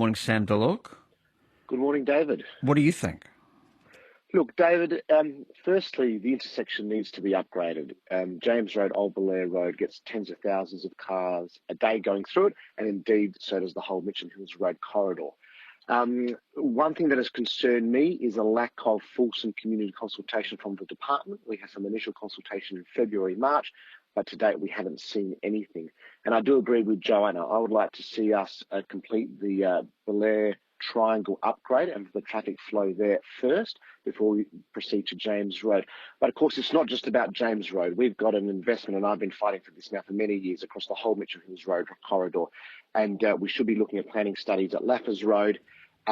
Morning, Sam Duluk. Good morning, David. What do you think? Look, David, firstly, the intersection needs to be upgraded. James Road, Old Belair Road gets tens of thousands of cars a day going through it, and indeed so does the whole Mitcham Hills Road Corridor. One thing that has concerned me is a lack of fulsome community consultation from the department. We had some initial consultation in February, March, but to date we haven't seen anything. And I do agree with Joanna. I would like to see us complete the Belair Triangle upgrade and the traffic flow there first before we proceed to James Road. But of course, it's not just about James Road. We've got an investment, and I've been fighting for this now for many years, across the whole Mitcham Hills Road Corridor. And we should be looking at planning studies at Laffers Road,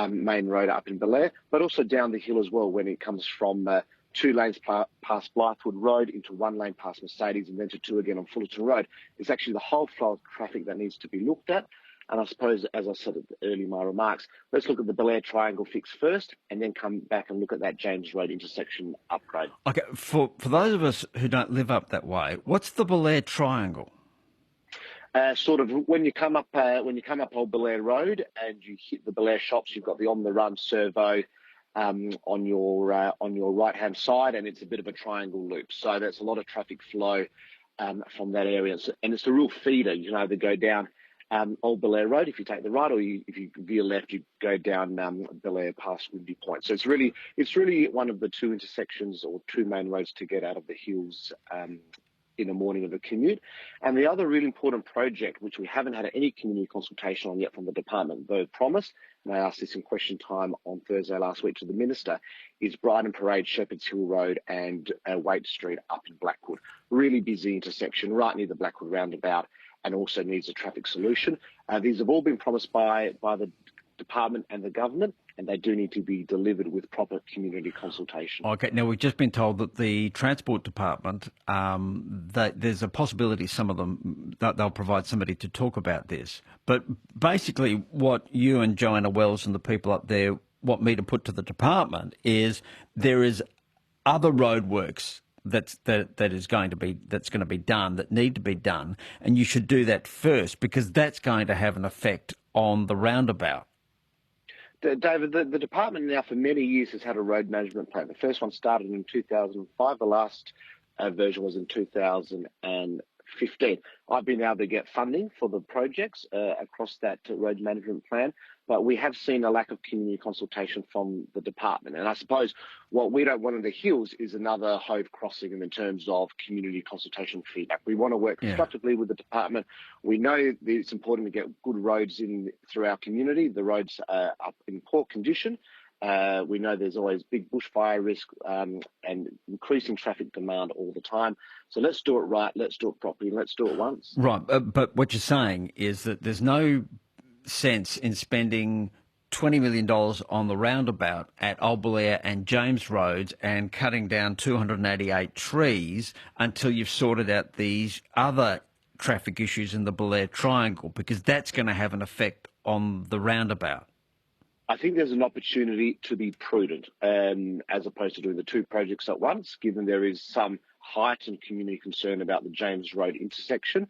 Main Road up in Belair, but also down the hill as well when it comes from 2 lanes past Blythewood Road into 1 lane past Mercedes and then to 2 again on Fullerton Road. It's actually the whole flow of traffic that needs to be looked at. And I suppose, as I said earlier in my remarks, let's look at the Belair Triangle fix first and then come back and look at that James Road intersection upgrade. Okay, for those of us who don't live up that way, what's the Belair Triangle? Sort of when you come up Old Belair Road and you hit the Belair shops, you've got the On the Run servo on your right hand side, and it's a bit of a triangle loop. So there's a lot of traffic flow from that area, and it's a real feeder. You know, they go down Old Belair Road if you take the right, or if you veer left, you go down Belair past Windy Point. So it's really one of the 2 intersections or 2 main roads to get out of the hills in the morning of a commute. And the other really important project, which we haven't had any community consultation on yet from the department, though promised, and I asked this in question time on Thursday last week to the Minister, is Brighton Parade, Shepherd's Hill Road and Waite Street up in Blackwood. Really busy intersection right near the Blackwood roundabout, and also needs a traffic solution. These have all been promised by the department and the government, and they do need to be delivered with proper community consultation. Okay, now we've just been told that the Transport Department, that there's a possibility some of them, that they'll provide somebody to talk about this. But basically what you and Joanna Wells and the people up there want me to put to the department is there is other roadworks that's going to be done, that need to be done, and you should do that first because that's going to have an effect on the roundabout. David, the department now for many years has had a road management plan. The first one started in 2005. The last version was in 2015. I've been able to get funding for the projects across that road management plan, but we have seen a lack of community consultation from the department. And I suppose what we don't want in the hills is another Hove crossing in terms of community consultation feedback. We want to work constructively with the department. We know that it's important to get good roads in through our community. The roads are up in poor condition. We know there's always big bushfire risk and increasing traffic demand all the time. So let's do it right, let's do it properly, let's do it once. Right, but what you're saying is that there's no sense in spending $20 million on the roundabout at Old Belair and James Roads and cutting down 288 trees until you've sorted out these other traffic issues in the Belair Triangle, because that's going to have an effect on the roundabout. I think there's an opportunity to be prudent as opposed to doing the 2 projects at once, given there is some heightened community concern about the James Road intersection